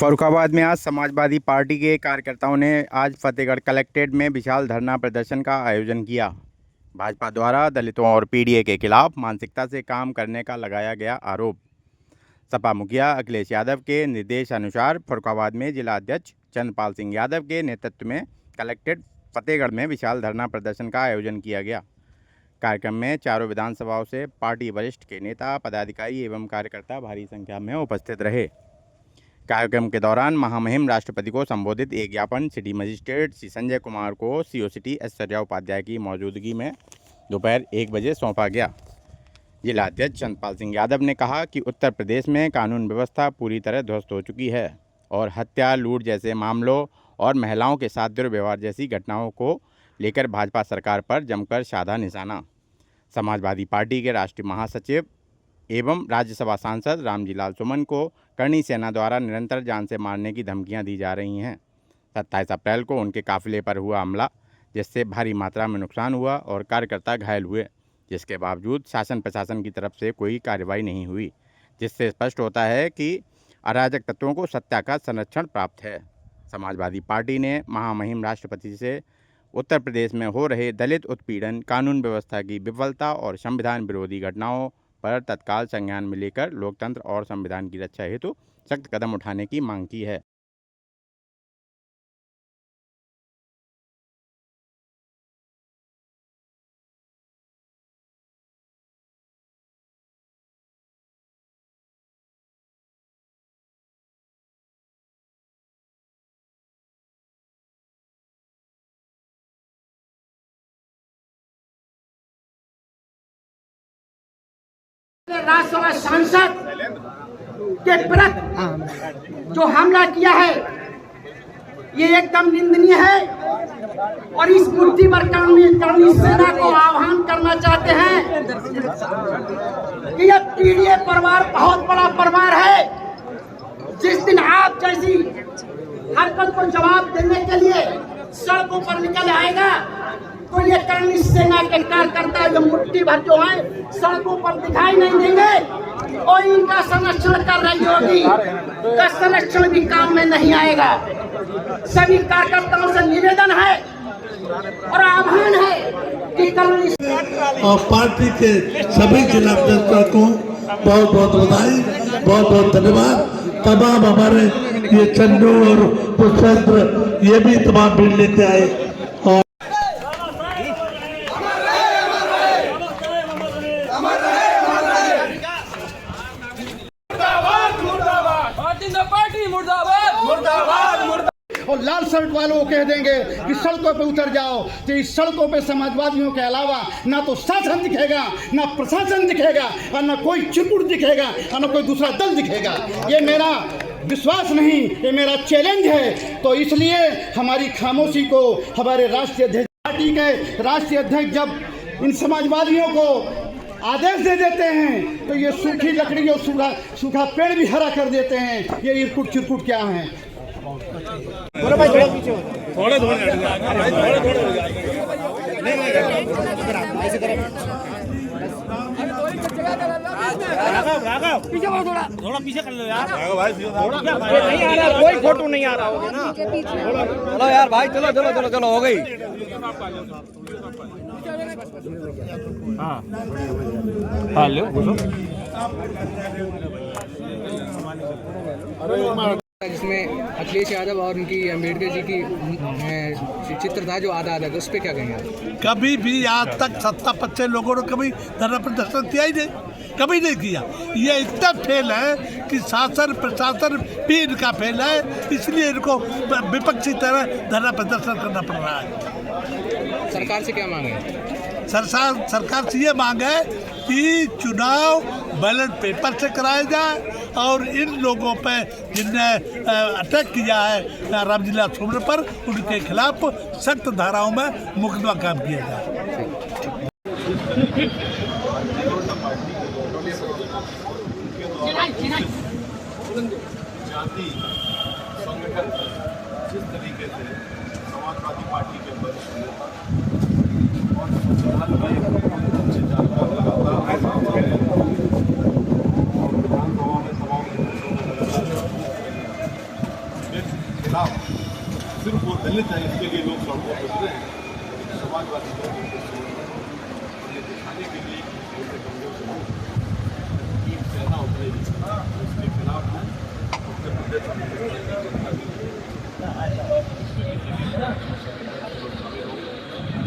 फर्रुखाबाद में आज समाजवादी पार्टी के कार्यकर्ताओं ने आज फतेहगढ़ कलेक्ट्रेट में विशाल धरना प्रदर्शन का आयोजन किया। भाजपा द्वारा दलितों और पीडीए के खिलाफ मानसिकता से काम करने का लगाया गया आरोप। सपा मुखिया अखिलेश यादव के निर्देशानुसार फर्रुखाबाद में जिला अध्यक्ष चंद्रपाल सिंह यादव के नेतृत्व में कलेक्ट्रेट फतेहगढ़ में विशाल धरना प्रदर्शन का आयोजन किया गया। कार्यक्रम में चारों विधानसभाओं से पार्टी वरिष्ठ के नेता, पदाधिकारी एवं कार्यकर्ता भारी संख्या में उपस्थित रहे। कार्यक्रम के दौरान महामहिम राष्ट्रपति को संबोधित एक ज्ञापन सिटी मजिस्ट्रेट श्री संजय कुमार को सीओ सिटी ऐश्वर्या उपाध्याय की मौजूदगी में दोपहर 1 बजे सौंपा गया। जिला अध्यक्ष चंद्रपाल सिंह यादव ने कहा कि उत्तर प्रदेश में कानून व्यवस्था पूरी तरह ध्वस्त हो चुकी है और हत्या, लूट जैसे मामलों और महिलाओं के साथ दुर्व्यवहार जैसी घटनाओं को लेकर भाजपा सरकार पर जमकर साधा निशाना। समाजवादी पार्टी के राष्ट्रीय महासचिव एवं राज्यसभा सांसद रामजी लाल सुमन को करनी सेना द्वारा निरंतर जान से मारने की धमकियां दी जा रही हैं। 27 अप्रैल को उनके काफिले पर हुआ हमला, जिससे भारी मात्रा में नुकसान हुआ और कार्यकर्ता घायल हुए, जिसके बावजूद शासन प्रशासन की तरफ से कोई कार्रवाई नहीं हुई, जिससे स्पष्ट होता है कि अराजक तत्वों को सत्ता का संरक्षण प्राप्त है। समाजवादी पार्टी ने महामहिम राष्ट्रपति से उत्तर प्रदेश में हो रहे दलित उत्पीड़न, कानून व्यवस्था की विफलता और संविधान विरोधी घटनाओं पर तत्काल संज्ञान में लेकर लोकतंत्र और संविधान की रक्षा हेतु सख्त कदम उठाने की मांग की है। राज्यसभा सांसद के प्रति जो हमला किया है ये एकदम निंदनीय है और इस मुद्दे पर करनी सेना को आह्वान करना चाहते हैं कि यह पीडीए परिवार बहुत बड़ा परिवार है। जिस दिन आप जैसी हरकत को जवाब देने के लिए सड़कों पर निकल आएगा तो ये करनी सेना के कार्यकर्ता जो मुट्ठी भर जो है सड़कों पर दिखाई नहीं देंगे और इनका संरक्षण कर रही होगी का संरक्षण भी काम में नहीं आएगा। सभी कार्यकर्ताओं से निवेदन है और आह्वान है कि करनी और पार्टी के सभी जिला अध्यक्षों को बहुत बहुत बधाई, बहुत बहुत धन्यवाद। तमाम हमारे ये चन्नू और पुष्पेंद्र ये भी तमाम भीड़ लेते आए और और लाल शर्ट वालों को कह देंगे कि सड़कों पे उतर जाओ, तो इस सड़कों पे समाजवादियों के अलावा ना तो शासन दिखेगा, ना प्रशासन दिखेगा और ना कोई चिरकुट दिखेगा और ना कोई दूसरा दल दिखेगा। ये मेरा विश्वास नहीं, ये मेरा चैलेंज है। तो इसलिए हमारी खामोशी को हमारे राष्ट्रीय अध्यक्ष पार्टी के राष्ट्रीय अध्यक्ष जब इन समाजवादियों को आदेश दे देते हैं तो ये सूखी लकड़ी और सूखा पेड़ भी हरा कर देते हैं। ये इरकुट चिरकुट क्या है? थोड़ा भाई थोड़ा पीछे थोड़ा ऐसे करें थोड़ा पीछे कर लो यार भाई, नहीं आ रहा कोई फोटो नहीं आ रहा होगा ना। चलो यार भाई, चलो चलो चलो चलो हो गई। हाँ लो जिसमें अखिलेश यादव और उनकी अम्बेडकर जी की चित्र था जो आधा आधा, उस पर क्या कहेंगे? कभी भी आज तक सत्ता पक्ष लोगों ने कभी धरना प्रदर्शन किया ही नहीं, कभी नहीं किया। ये इतना फेल है कि शासन प्रशासन भी इनका फेल है, इसलिए इनको विपक्षी तरह धरना प्रदर्शन करना पड़ रहा है। सरकार से क्या मांगे? सरकार से ये मांग है कि चुनाव बैलेट पेपर से कराया जाए और इन लोगों पे जिनने अटैक किया है रामजी लाल सुमन पर, उनके खिलाफ सख्त धाराओं में मुकदमा काम किया जाए। जिस तरीके से समाजवादी पार्टी के वरिष्ठ नेता और खिलाफ सिर्फ वो दलित है, इसके लिए लोग सड़कों पर उतरे हैं। समाजवादी दल ये दिखाने के लिए उनके कमजोर से की सेना उतरेगी, उसके खिलाफ में उत्तर प्रदेश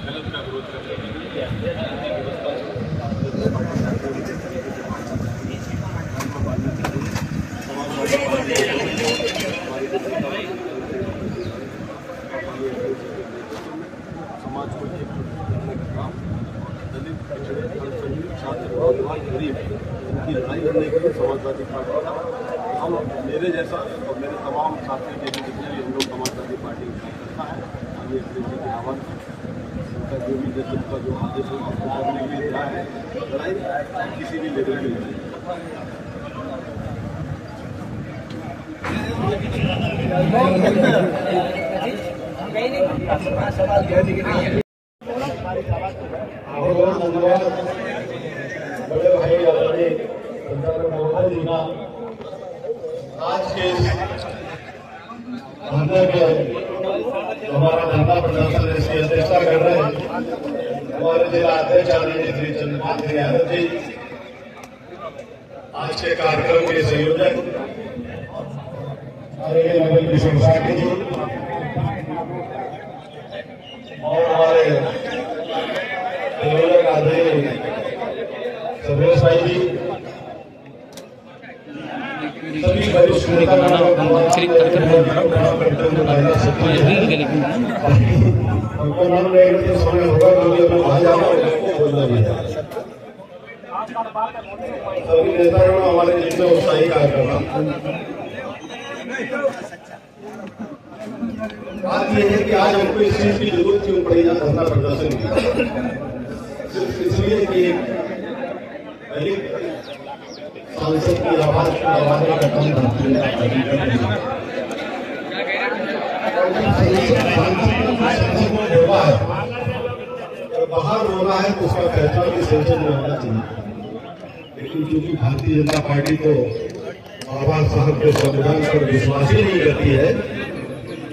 गलत का विरोध करने के लिए समाज को एकजुट करने का काम, दलित पिछड़े अल्पसंख्यक छात्र नौजवान गरीब इनकी लड़ाई लड़ने के लिए समाजवादी पार्टी का हम मेरे जैसा और मेरे तमाम साथी के जितने भी हम लोग समाजवादी पार्टी करता है, हम ये अखिलेश जी के आह्वान उनका जो भी जैसे उनका जो आदेश हो उसको करने के लिए जाए लड़ाई किसी भी लेवल की लड़ाई। बड़े भाई आदरणीय संचालक महोदय जी का आज के धरने में हमारा धरना प्रदर्शन इसकी अध्यक्षता कर रहे हैं हमारे जिला अध्यक्ष आदरणीय श्री चंद्रकांत यादव जी, आज के कार्यक्रम के संयोजक आदरणीय नगर किशोर साहब जी और हमारे संयोजक आदरणीय सुरेश भाई जी, सभी वरिष्ठ नेता समय होगा क्योंकि हमें वहां जाना बोलना भी है। सभी नेताओं हमारे जितने उत्साही कार्यकर्ता, बात यह है कि आज हमको इस चीज की जरूरत क्यों पड़ी ना धरना प्रदर्शन की, सिर्फ इसलिए कि सांसद की आवाज को दबाने का काम होगा है और बाहर होना है तो उसका फैसला भी संसद में होना चाहिए। लेकिन क्योंकि भारतीय जनता पार्टी को बाबा साहब के संविधान पर विश्वास ही नहीं करती है,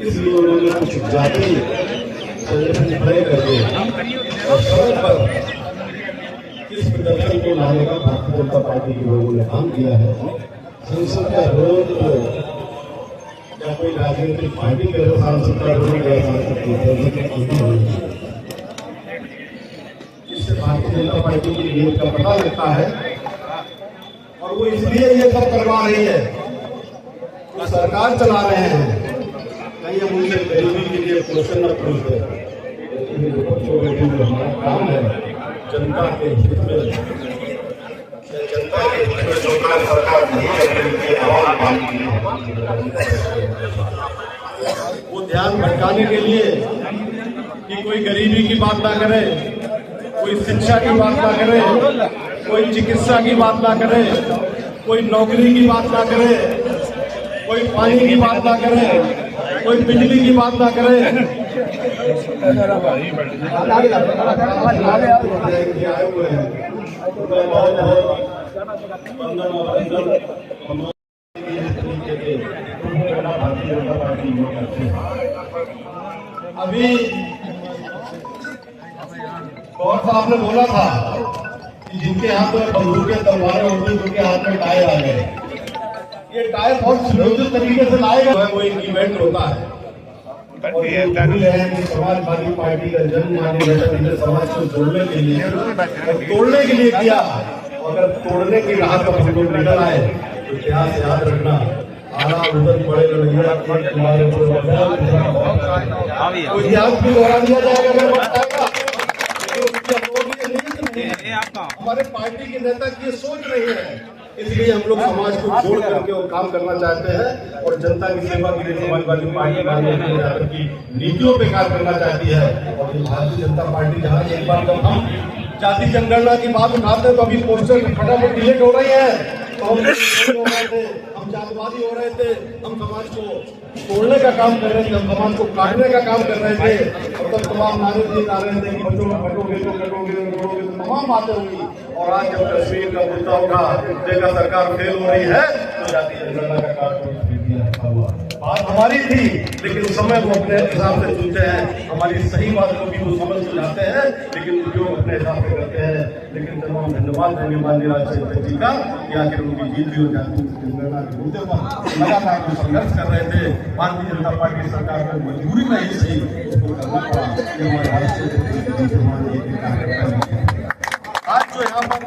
इसलिए उन्होंने कुछ जाति संगठन खड़े कर दिए और सड़क पर इस प्रदर्शन को लाने का भारतीय जनता पार्टी के लोगों ने काम किया है। संसद का विरोध तो या कोई राजनीतिक पार्टी के सांसद का विरोध या सांसद की इससे भारतीय जनता पार्टी की नीयत का पता लगता है और वो इसलिए ये सब करवा रही है, वो सरकार चला रहे हैं, कहीं हम उनसे गरीबी के लिए क्वेश्चन न पूछते। हमारा काम है जनता के हित में, जनता के हित में जो काम सरकार नहीं करती उनकी आवाज मांगती है, वो ध्यान भटकाने के लिए कि कोई गरीबी की बात ना करे, कोई शिक्षा की बात ना करे, कोई चिकित्सा की बात ना करे, कोई नौकरी की बात ना करे, कोई पानी की बात ना करे, कोई बिजली की बात ना करे। अभी गौर साहब ने बोला था कि जिनके हाथ में बंदूकें तलवारें होती उनके हाथ में टायर आ गए। ये टायर बहुत सुनियोजित तरीके से लाए गए, वो एक इवेंट होता है और ये भूल है कि समाजवादी पार्टी का जन्म माननीय नेता समाज को जोड़ने के लिए और तोड़ने के लिए किया। अगर तोड़ने की राह पर हम लोग निकल आए तो इतिहास याद रखना, आना उधर पड़े तुम्हारे इतिहास भी दोहरा दिया जाएगा अगर बताएगा। हमारे पार्टी के नेता की ये सोच नहीं है, इसलिए हम लोग समाज को जोड़ करके वो काम करना चाहते हैं और जनता की सेवा के लिए समाजवादी पार्टी की नीतियों पे कार्य करना चाहती है। और भारतीय जनता पार्टी जहाँ एक बार जब हम जाति जनगणना की बात उठाते हैं तो अभी पोस्टर फटाफट डिलीट हो रही है, तो हम जातिवादी हो रहे थे, हम समाज को तोड़ने का काम कर रहे थे, हम समाज को काटने का काम कर रहे थे और तब तमाम नारे दिए जा रहे थे कि बच्चों में कटोगे तो कटोगे तो तमाम बातें हुई। और आज जब कश्मीर का मुद्दा उठा, देखा सरकार फेल हो रही है तो जाति जनगणना का कार्ड रखा हुआ। बात हमारी थी, लेकिन समय वो अपने हिसाब से चुनते हैं। हमारी सही बात को भी वो समझ जाते हैं, लेकिन जो अपने हिसाब से करते हैं। लेकिन जब हम धन्यवाद देंगे माननीय राजशेखर जी का कि आखिर उनकी जीत भी हो जाती है। मुद्दे पर लगातार जो संघर्ष कर रहे थे, भारतीय जनता पार्टी सरकार को मजबूरी में ही सही उसको करना पड़ा। आज जो यहाँ पर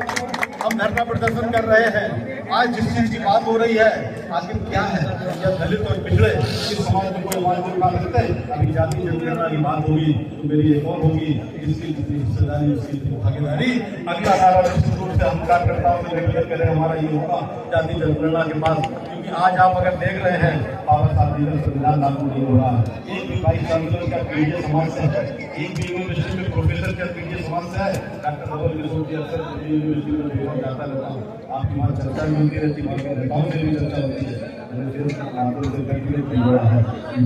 हम धरना प्रदर्शन कर रहे हैं, आज जिस चीज की बात हो रही है, आखिर क्या है? या दलित और पिछड़े इस समाज में कोई आवाज उठा सकते हैं? अभी जाति जनगणना की बात होगी तो मेरी एक और होगी, जिसकी हिस्सेदारी उसकी भागीदारी। अगला नारा निश्चित रूप से हम कार्यकर्ताओं से रेगुलर करें, हमारा ये होगा जाति जनगणना के पास। क्योंकि आज आप अगर देख रहे हैं, बाबा साहब जी का संविधान लागू नहीं हो रहा। एक भी वाइस चांसलर का पीडीए समाज से है, एक भी यूनिवर्सिटी में प्रोफेसर का पीडीए समाज से है। डॉक्टर नवल किशोर जी अक्सर यूनिवर्सिटी में जाता रहता हूँ, आपकी वहाँ चर्चा भी होती रहती है, नेताओं से भी चर्चा होती है।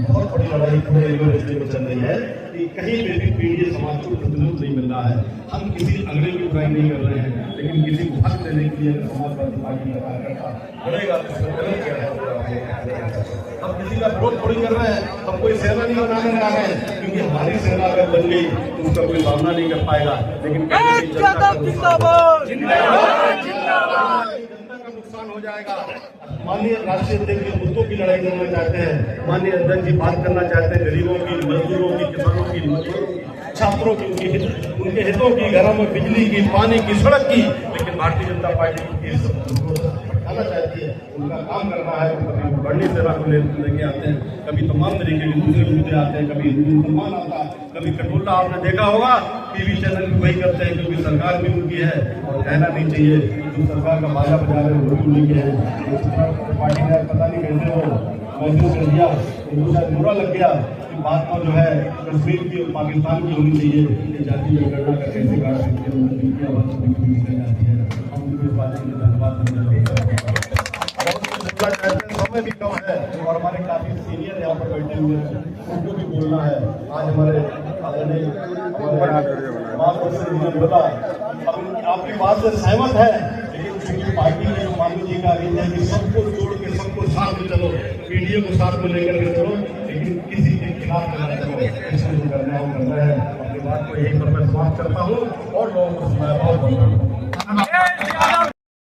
बहुत बड़ी लड़ाई पूरे यूनिवर्सिटी में चल रही है कि कहीं पे भी पीडीए समाज को प्रतिनिधित्व नहीं मिल रहा है। हम किसी अगले की बुराई नहीं कर रहे हैं, लेकिन किसी को हक देने के लिए समाजवादी पार्टी का कार्यकर्ता बढ़ेगा तो इसमें गलत क्या है? हम किसी का विरोध थोड़ी कर रहे हैं, हम कोई सेना नहीं बनाने जा रहे हैं, क्योंकि हमारी सेना अगर बन गई तो उसका कोई सामना नहीं कर पाएगा। लेकिन जनता का नुकसान हो जाएगा। माननीय राष्ट्रीय अध्यक्ष जी मुद्दों की लड़ाई करना चाहते हैं, माननीय अध्यक्ष जी बात करना चाहते हैं गरीबों की, मजदूरों की, किसानों की, छात्रों की, उनके हितों की, घरों में बिजली की, पानी की, सड़क की। लेकिन भारतीय जनता पार्टी हटाना चाहती है, उनका काम करना है। कभी बढ़नी सेवा को लेके आते हैं, कभी तमाम तरीके के दूसरे मुद्दे आते हैं, कभी हिंदू मुसलमान आता है, कभी कटोला। आपने देखा होगा टीवी चैनल भी वही करते हैं, क्योंकि सरकार भी उनकी है और कहना नहीं चाहिए जो सरकार का बाजा बजा रहे हैं वो भी उन्हीं के हैं। पार्टी ने पता नहीं कैसे वो महसूस कर दिया, उनको शायद बुरा लग गया कि बात तो जो है कश्मीर की और पाकिस्तान की होनी चाहिए। ये जाति जनगणना का कैसे कार्य जाती है, हम उनको इस बात के लिए धन्यवाद देना चाहते हैं। समय भी कम है और हमारे काफी सीनियर यहाँ पर बैठे हुए हैं, उनको भी बोलना है। आज हमारे आपकी बात से सहमत है, लेकिन क्योंकि पार्टी ने जो माननीय जी का आदेश है कि सबको जोड़ के सबको साथ में चलो, पीडीए को साथ में लेकर के चलो, लेकिन किसी के खिलाफ करना है। अपनी बात को यही पर मैं समाप्त करता हूँ और लोगों को सुनाया।